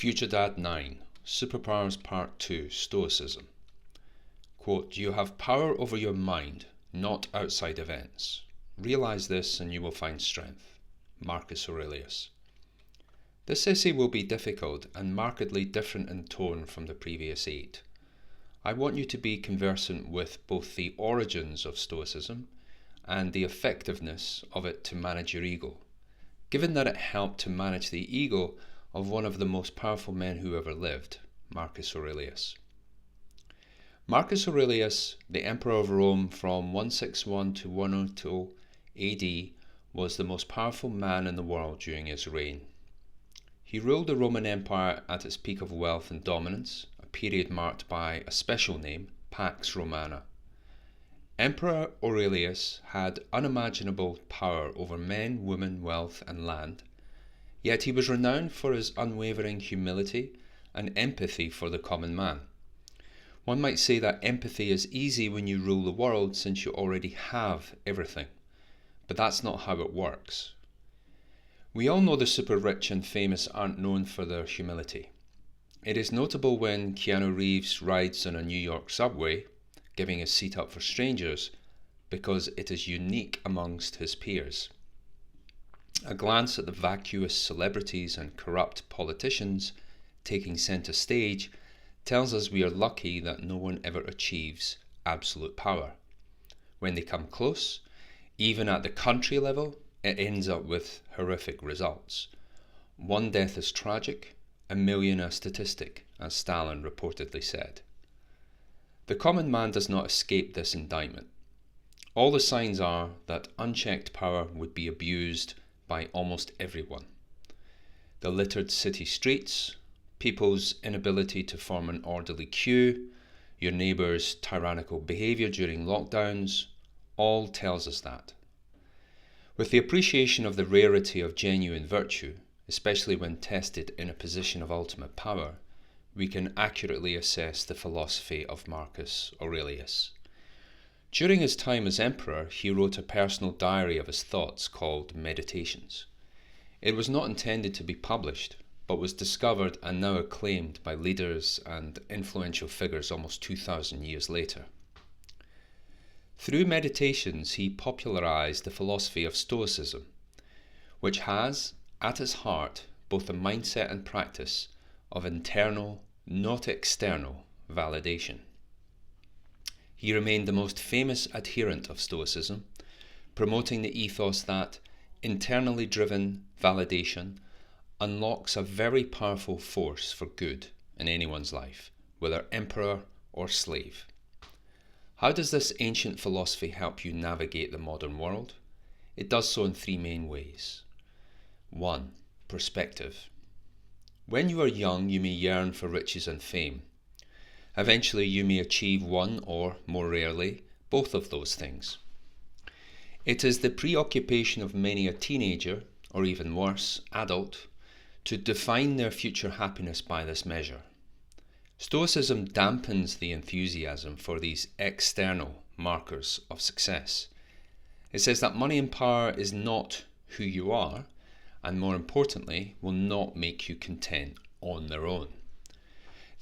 FutureDad 9, Superpowers Part 2, Stoicism. Quote, "You have power over your mind, not outside events. Realize this and you will find strength." Marcus Aurelius. This essay will be difficult and markedly different in tone from the previous 8. I want you to be conversant with both the origins of Stoicism and the effectiveness of it to manage your ego, given that it helped to manage the ego of one of the most powerful men who ever lived, Marcus Aurelius. Marcus Aurelius, the Emperor of Rome from 161 to 102 AD, was the most powerful man in the world during his reign. He ruled the Roman Empire at its peak of wealth and dominance, a period marked by a special name, Pax Romana. Emperor Aurelius had unimaginable power over men, women, wealth, and land, yet he was renowned for his unwavering humility and empathy for the common man. One might say that empathy is easy when you rule the world since you already have everything, but that's not how it works. We all know the super rich and famous aren't known for their humility. It is notable when Keanu Reeves rides on a New York subway, giving his seat up for strangers, because it is unique amongst his peers. A glance at the vacuous celebrities and corrupt politicians taking centre stage tells us we are lucky that no one ever achieves absolute power. When they come close, even at the country level, it ends up with horrific results. One death is tragic, a million a statistic, as Stalin reportedly said. The common man does not escape this indictment. All the signs are that unchecked power would be abused by almost everyone. The littered city streets, people's inability to form an orderly queue, your neighbour's tyrannical behaviour during lockdowns, all tells us that. With the appreciation of the rarity of genuine virtue, especially when tested in a position of ultimate power, we can accurately assess the philosophy of Marcus Aurelius. During his time as emperor, he wrote a personal diary of his thoughts called Meditations. It was not intended to be published, but was discovered and now acclaimed by leaders and influential figures almost 2,000 years later. Through Meditations, he popularized the philosophy of Stoicism, which has, at its heart, both a mindset and practice of internal, not external, validation. He remained the most famous adherent of Stoicism, promoting the ethos that internally driven validation unlocks a very powerful force for good in anyone's life, whether emperor or slave. How does this ancient philosophy help you navigate the modern world? It does so in 3 main ways. 1. Perspective. When you are young, you may yearn for riches and fame. Eventually, you may achieve one or, more rarely, both of those things. It is the preoccupation of many a teenager, or even worse, adult, to define their future happiness by this measure. Stoicism dampens the enthusiasm for these external markers of success. It says that money and power is not who you are, and more importantly, will not make you content on their own.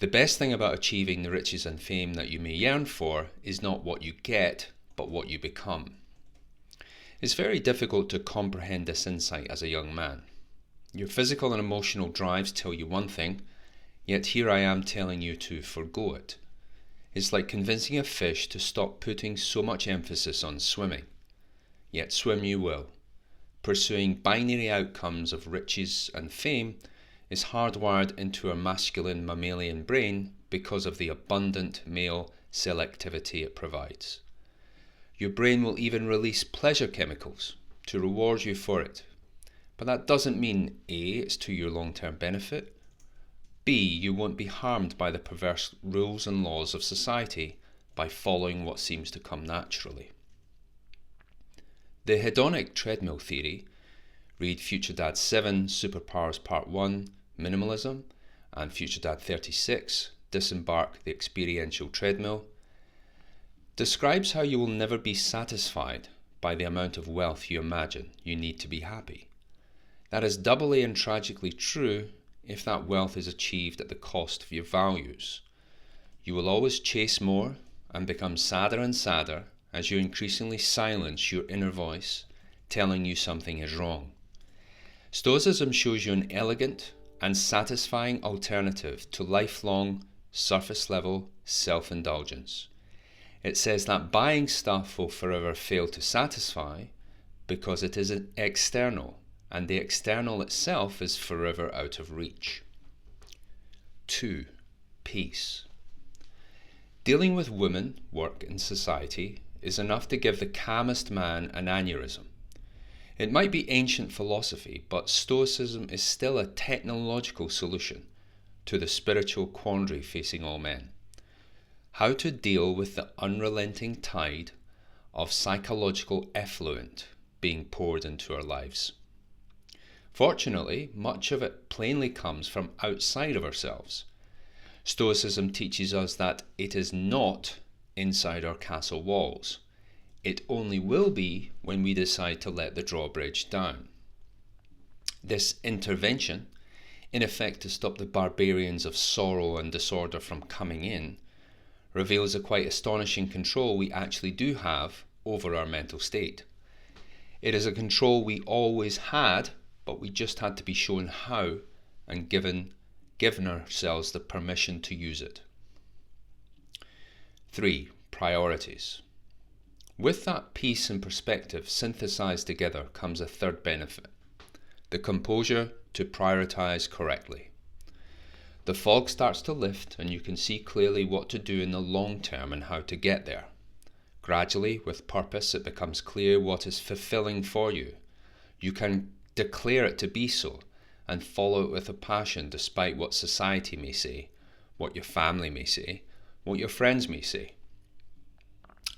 The best thing about achieving the riches and fame that you may yearn for is not what you get, but what you become. It's very difficult to comprehend this insight as a young man. Your physical and emotional drives tell you one thing, yet here I am telling you to forgo it. It's like convincing a fish to stop putting so much emphasis on swimming. Yet swim you will. Pursuing binary outcomes of riches and fame is hardwired into our masculine mammalian brain because of the abundant male selectivity it provides. Your brain will even release pleasure chemicals to reward you for it. But that doesn't mean A, it's to your long-term benefit, B, you won't be harmed by the perverse rules and laws of society by following what seems to come naturally. The hedonic treadmill theory, read FutureDad 7, Superpowers Part 1, Minimalism, and FutureDad 36, Disembark the Experiential Treadmill, describes how you will never be satisfied by the amount of wealth you imagine you need to be happy. That is doubly and tragically true if that wealth is achieved at the cost of your values. You will always chase more and become sadder and sadder as you increasingly silence your inner voice telling you something is wrong. Stoicism shows you an elegant and satisfying alternative to lifelong, surface-level self-indulgence. It says that buying stuff will forever fail to satisfy because it is external, and the external itself is forever out of reach. 2. Peace. Dealing with women, work, and society is enough to give the calmest man an aneurysm. It might be ancient philosophy, but Stoicism is still a technological solution to the spiritual quandary facing all men. How to deal with the unrelenting tide of psychological effluent being poured into our lives. Fortunately, much of it plainly comes from outside of ourselves. Stoicism teaches us that it is not inside our castle walls. It only will be when we decide to let the drawbridge down. This intervention, in effect to stop the barbarians of sorrow and disorder from coming in, reveals a quite astonishing control we actually do have over our mental state. It is a control we always had, but we just had to be shown how and given ourselves the permission to use it. 3. Priorities. With that peace and perspective synthesized together comes a third benefit: the composure to prioritize correctly. The fog starts to lift and you can see clearly what to do in the long term and how to get there. Gradually, with purpose, it becomes clear what is fulfilling for you. You can declare it to be so and follow it with a passion despite what society may say, what your family may say, what your friends may say.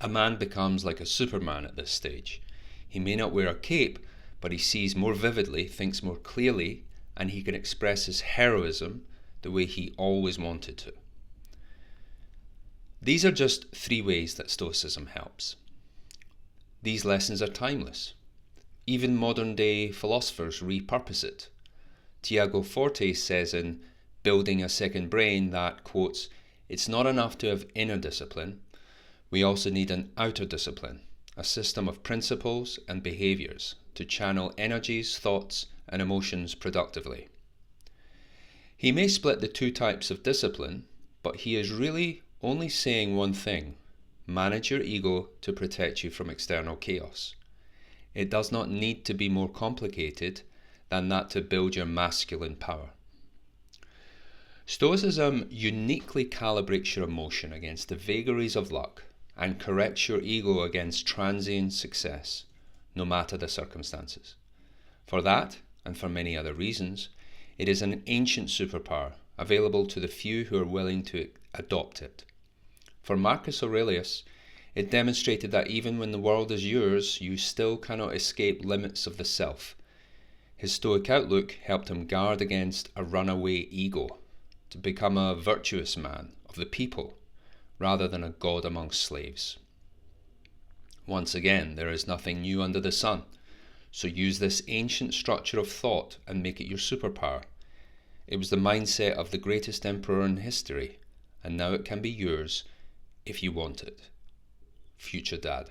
A man becomes like a Superman at this stage. He may not wear a cape, but he sees more vividly, thinks more clearly, and he can express his heroism the way he always wanted to. These are just 3 ways that Stoicism helps. These lessons are timeless. Even modern day philosophers repurpose it. Tiago Forte says in Building a Second Brain that, quotes, "It's not enough to have inner discipline. We also need an outer discipline, a system of principles and behaviors to channel energies, thoughts, and emotions productively." He may split the 2 types of discipline, but he is really only saying one thing: manage your ego to protect you from external chaos. It does not need to be more complicated than that to build your masculine power. Stoicism uniquely calibrates your emotion against the vagaries of luck and corrects your ego against transient success, no matter the circumstances. For that, and for many other reasons, it is an ancient superpower available to the few who are willing to adopt it. For Marcus Aurelius, it demonstrated that even when the world is yours, you still cannot escape limits of the self. His Stoic outlook helped him guard against a runaway ego, to become a virtuous man of the people, rather than a god among slaves. Once again, there is nothing new under the sun, so use this ancient structure of thought and make it your superpower. It was the mindset of the greatest emperor in history, and now it can be yours if you want it. FutureDad.